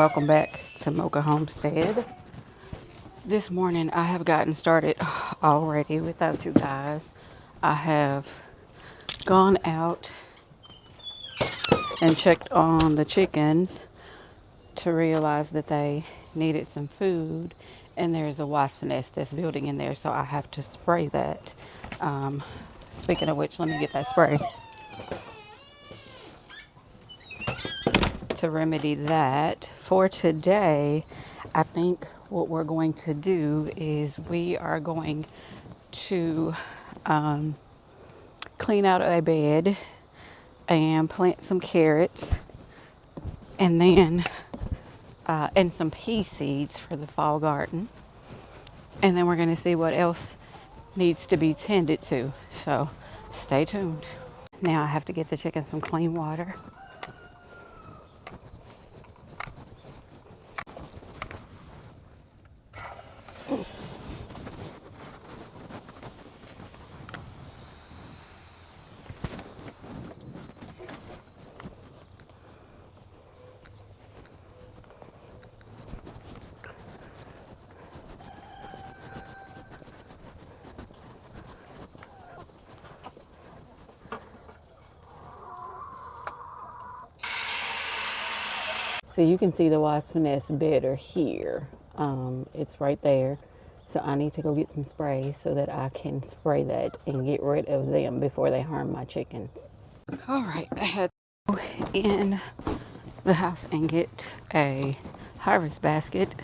welcome back to Mocha Homestead. This morning I have gotten started already without you guys. I have gone out and checked on the chickens to realize that they needed some food, and there's a wasp nest that's building in there, so I have to spray that. Speaking of which, let me get that spray to remedy that. For today, I think what we're going to do is we are going to clean out a bed and plant some carrots, and then and some pea seeds for the fall garden, and then we're going to see what else needs to be tended to. So stay tuned. Now I have to get the chickens some clean water. So you can see the wasp nest better here. It's right there. So I need to go get some spray so that I can spray that and get rid of them before they harm my chickens. All right, I had to go in the house and get a harvest basket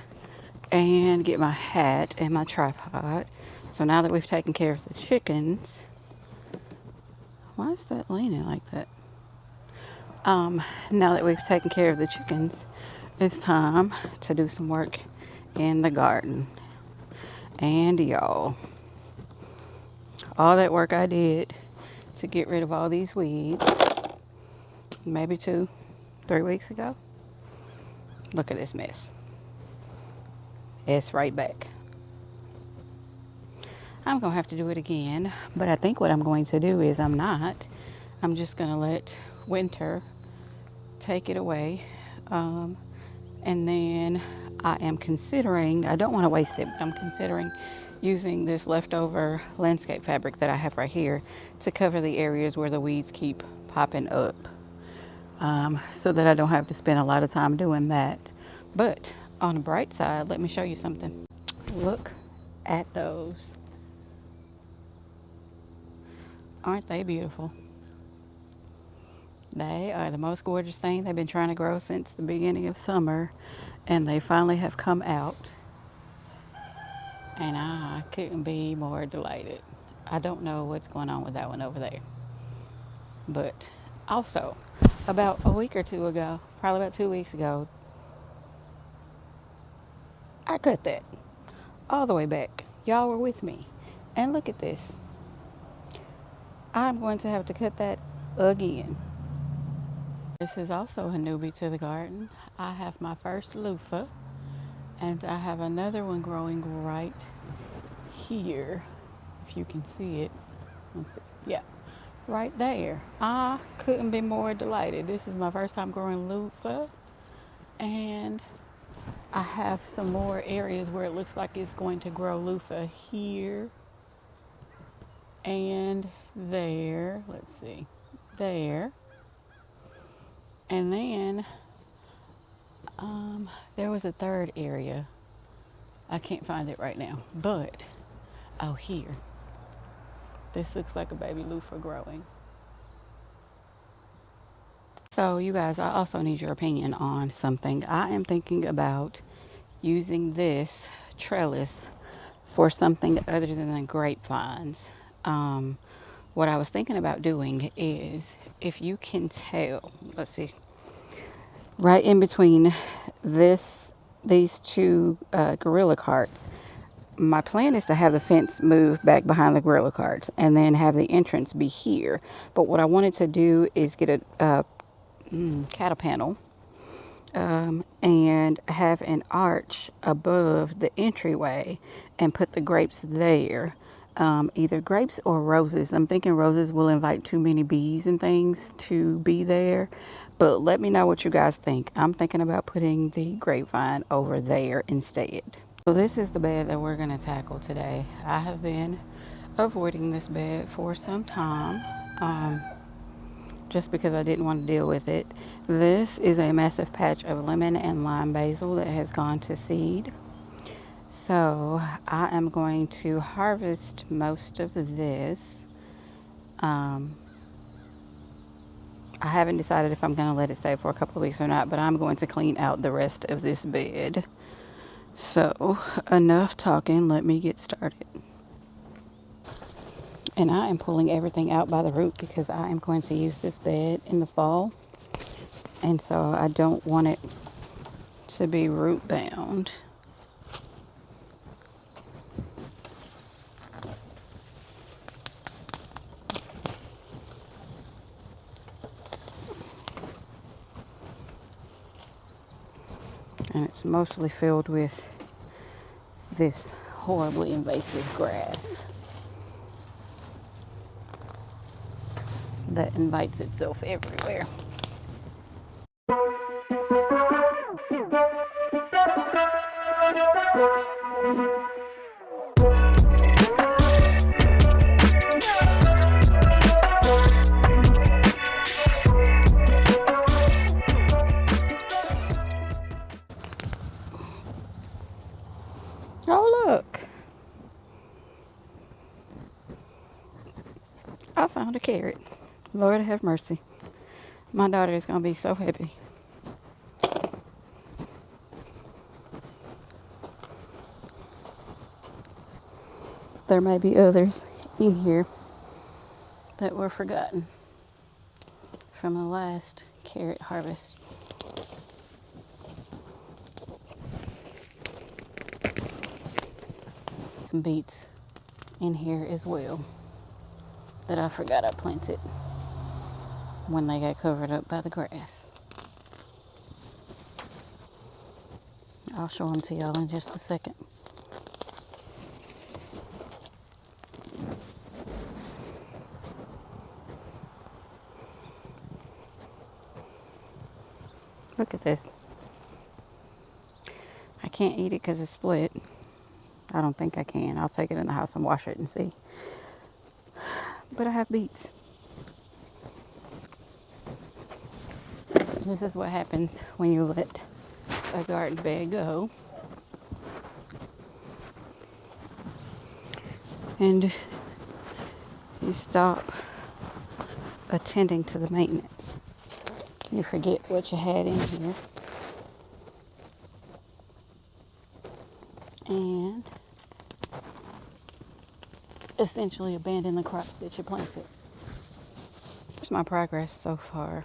and get my hat and my tripod. So now that we've taken care of the chickens, why is that leaning like that? Now that we've taken care of the chickens, it's time to do some work in the garden. And y'all, all that work I did to get rid of all these weeds, maybe 2-3 weeks ago, look at this mess. It's right back. I'm gonna have to do it again, but I think what I'm going to do is I'm just gonna let winter take it away, and then I don't want to waste it, but I'm considering using this leftover landscape fabric that I have right here to cover the areas where the weeds keep popping up, so that I don't have to spend a lot of time doing that. But on the bright side, let me show you something. Look at those. Aren't they beautiful? They are the most gorgeous thing they've been trying to grow since the beginning of summer, and they finally have come out, and I couldn't be more delighted. I don't know what's going on with that one over there, but also about a week or two ago, probably about 2 weeks ago, I cut that all the way back. Y'all were with me, and look at this. I'm going to have to cut that again. This is also a newbie to the garden. I have my first loofah, and I have another one growing right here, if you can see it. Let's see. Yeah, right there. I couldn't be more delighted. This is my first time growing loofah, and I have some more areas where it looks like it's going to grow loofah here and there. Let's see, there. And then there was a third area. I can't find it right now, but here. This looks like a baby loofah growing. So you guys, I also need your opinion on something. I am thinking about using this trellis for something other than the grapevines. What I was thinking about doing is, if you can tell, let's see, right in between these two gorilla carts, my plan is to have the fence move back behind the gorilla carts and then have the entrance be here. But what I wanted to do is get a cattle panel, and have an arch above the entryway and put the grapes there. Either grapes or roses. I'm thinking roses will invite too many bees and things to be there, But let me know what you guys think. I'm thinking about putting the grapevine over there instead. So this is the bed that we're going to tackle today. I have been avoiding this bed for some time, just because I didn't want to deal with it. This is a massive patch of lemon and lime basil that has gone to seed. So I am going to harvest most of this. I haven't decided if I'm going to let it stay for a couple of weeks or not, but I'm going to clean out the rest of this bed. So enough talking, let me get started. And I am pulling everything out by the root because I am going to use this bed in the fall. And so I don't want it to be root bound. And it's mostly filled with this horribly invasive grass that invites itself everywhere. Oh, look. I found a carrot. Lord have mercy. My daughter is going to be so happy. There may be others in here that were forgotten from the last carrot harvest. Some beets in here as well that I forgot I planted when they got covered up by the grass. I'll show them to y'all in just a second. Look at this. I can't eat it because it's split. I don't think I can. I'll take it in the house and wash it and see. But I have beets. This is what happens when you let a garden bed go. And you stop attending to the maintenance. You forget what you had in here. And essentially abandon the crops that you planted. Here's my progress so far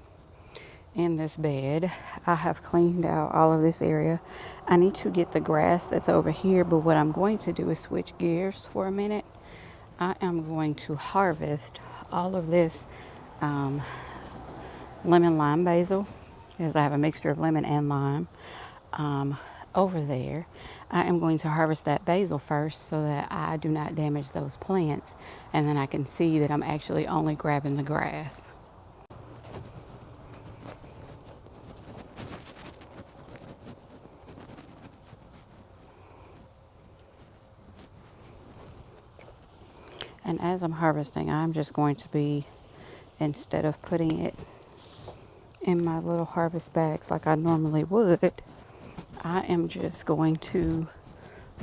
in this bed. I have cleaned out all of this area. I need to get the grass that's over here, but what I'm going to do is switch gears for a minute. I am going to harvest all of this lemon lime basil, because I have a mixture of lemon and lime over there. I am going to harvest that basil first so that I do not damage those plants, and then I can see that I'm actually only grabbing the grass. And as I'm harvesting, I'm just going to be, instead of putting it in my little harvest bags like I normally would, I am just going to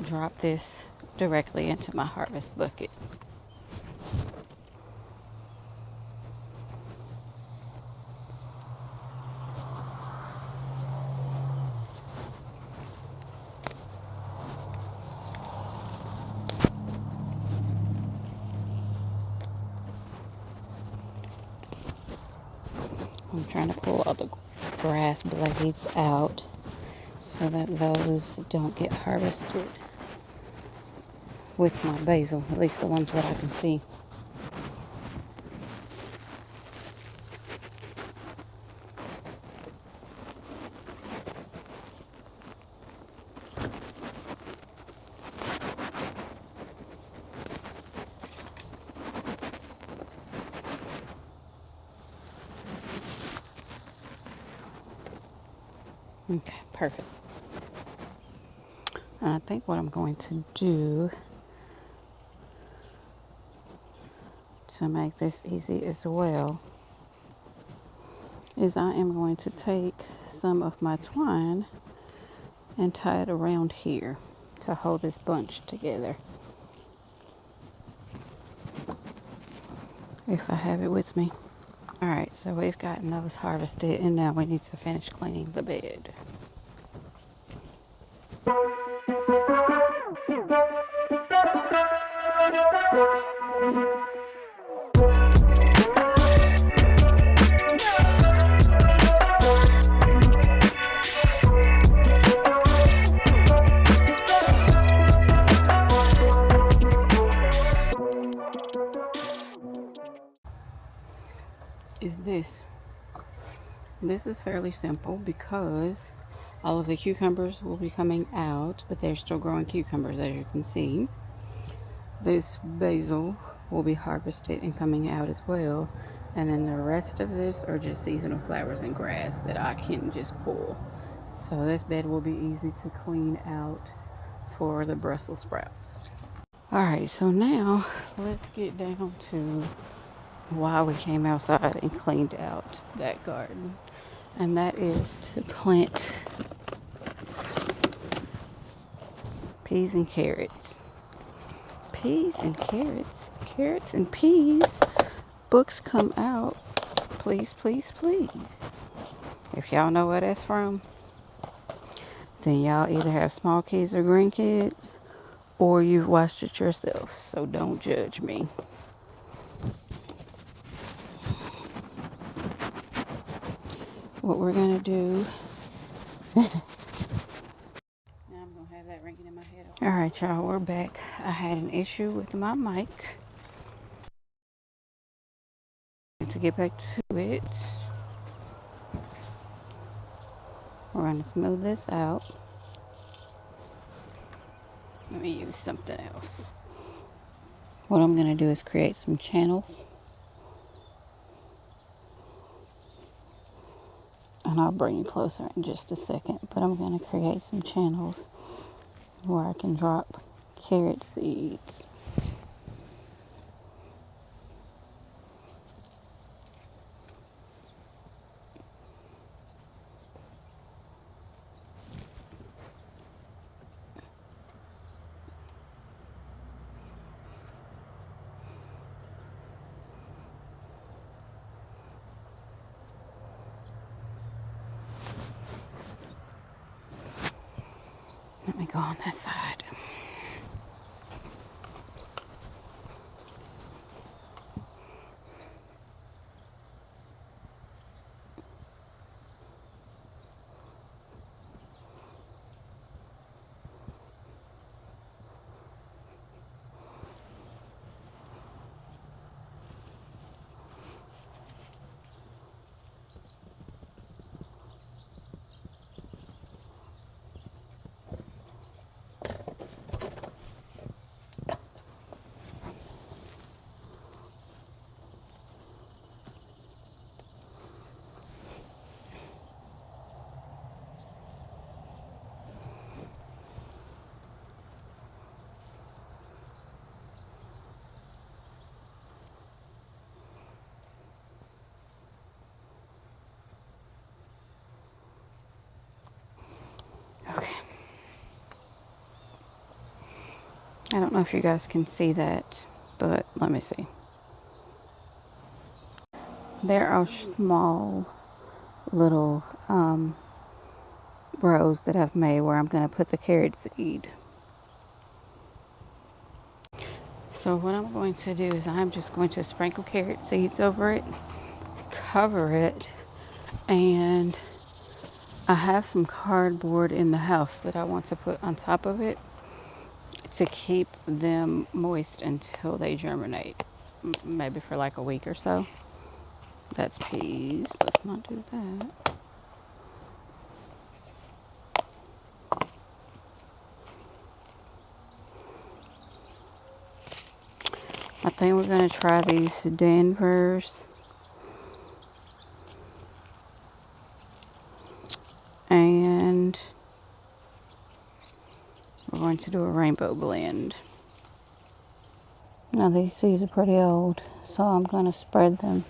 drop this directly into my harvest bucket. I'm trying to pull all the grass blades out so that those don't get harvested with my basil, at least the ones that I can see. Okay, perfect. And I think what I'm going to do to make this easy as well is I am going to take some of my twine and tie it around here to hold this bunch together. If I have it with me. Alright, so we've gotten those harvested and now we need to finish cleaning the bed. Is this is fairly simple because all of the cucumbers will be coming out, but they're still growing cucumbers, as you can see. This basil will be harvested and coming out as well, and then the rest of this are just seasonal flowers and grass that I can just pull. So this bed will be easy to clean out for the Brussels sprouts. Alright, so now let's get down to why we came outside and cleaned out that garden, and that is to plant peas and carrots. Peas and carrots. Carrots and peas. Books come out. Please, please, please. If y'all know where that's from, then y'all either have small kids or grandkids, or you've watched it yourself. So don't judge me. What we're gonna do. Now I'm gonna have that ringing in my head. Alright, y'all, we're back. I had an issue with my mic. To get back to it, we're gonna smooth this out. Let me use something else. What I'm gonna do is create some channels. And I'll bring you closer in just a second, but I'm going to create some channels where I can drop carrot seeds. Let me go on that side. Okay. I don't know if you guys can see that, but let me see. There are small little rows that I've made where I'm going to put the carrot seed. So what I'm going to do is I'm just going to sprinkle carrot seeds over it, cover it, and I have some cardboard in the house that I want to put on top of it to keep them moist until they germinate, maybe for like a week or so. That's peas. Let's not do that. I think we're going to try these Denvers. And going to do a rainbow blend. Now these seeds are pretty old, so I'm going to spread them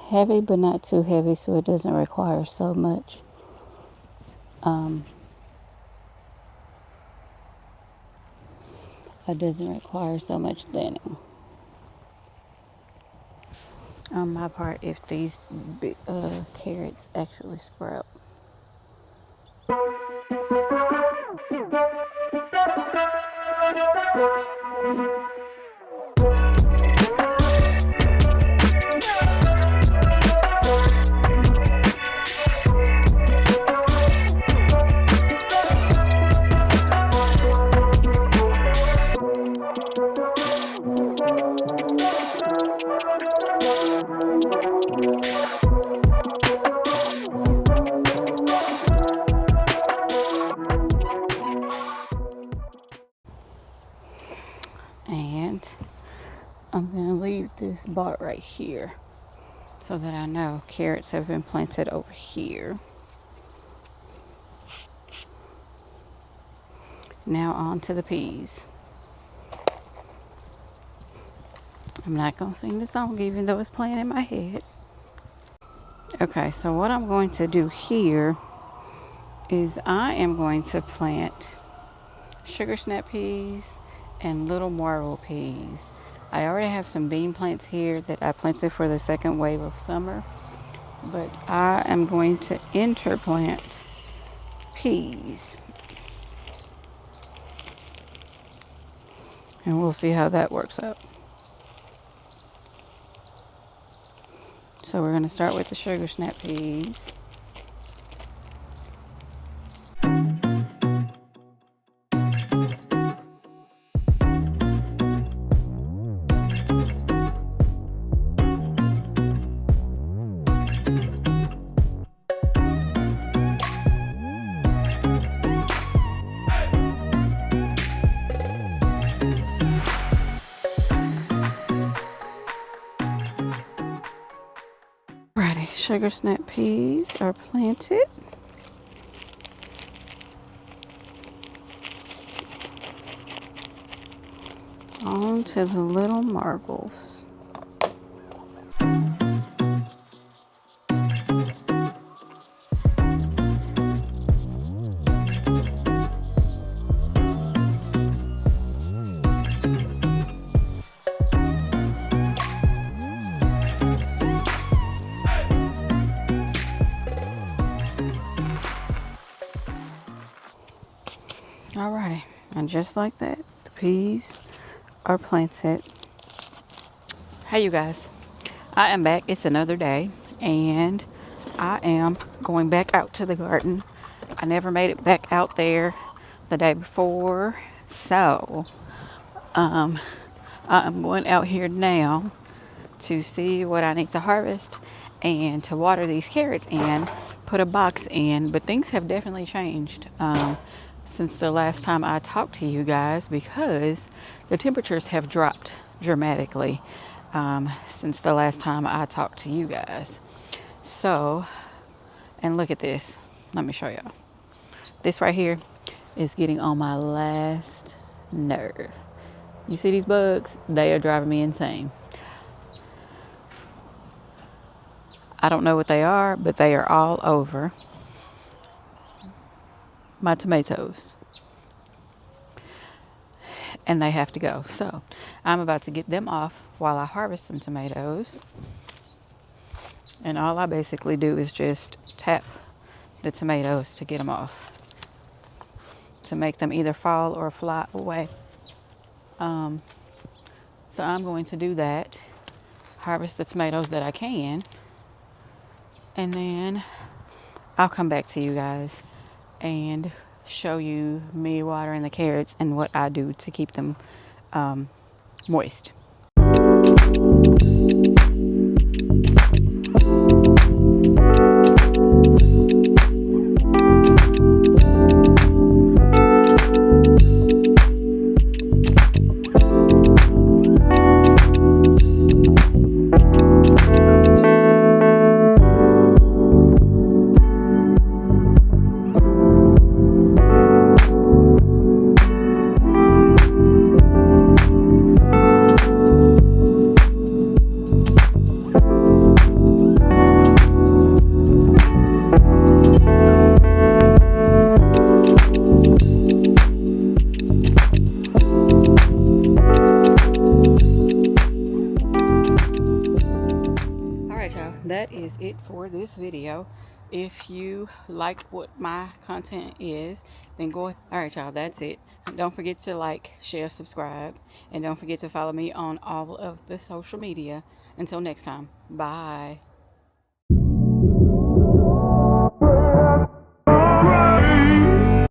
heavy but not too heavy so it doesn't require so much thinning on my part if these carrots actually sprout. And I'm going to leave this bar right here so that I know carrots have been planted over here. Now on to the peas. I'm not going to sing the song even though it's playing in my head. Okay, so what I'm going to do here is I am going to plant sugar snap peas and little marble peas. I already have some bean plants here that I planted for the second wave of summer, but I am going to interplant peas. And we'll see how that works out. So we're going to start with the sugar snap peas. Righty, sugar snap peas are planted. On to the little marbles. Alrighty, and just like that, the peas are planted. Hey you guys, I am back. It's another day and I am going back out to the garden. I never made it back out there the day before, so I am going out here now to see what I need to harvest and to water these carrots and put a box in. But things have definitely changed since the last time I talked to you guys, because the temperatures have dropped dramatically since the last time I talked to you guys. So, and look at this. Let me show y'all. This right here is getting on my last nerve. You see these bugs? They are driving me insane. I don't know what they are, but they are all over my tomatoes. And they have to go. So I'm about to get them off while I harvest some tomatoes. And all I basically do is just tap the tomatoes to get them off, to make them either fall or fly away. So I'm going to do that, harvest the tomatoes that I can, and then I'll come back to you guys and show you me watering the carrots and what I do to keep them moist. that is it for this video. If you like what my content is, then go. All right, y'all, that's it. Don't forget to like, share, subscribe, and don't forget to follow me on all of the social media. Until next time, bye.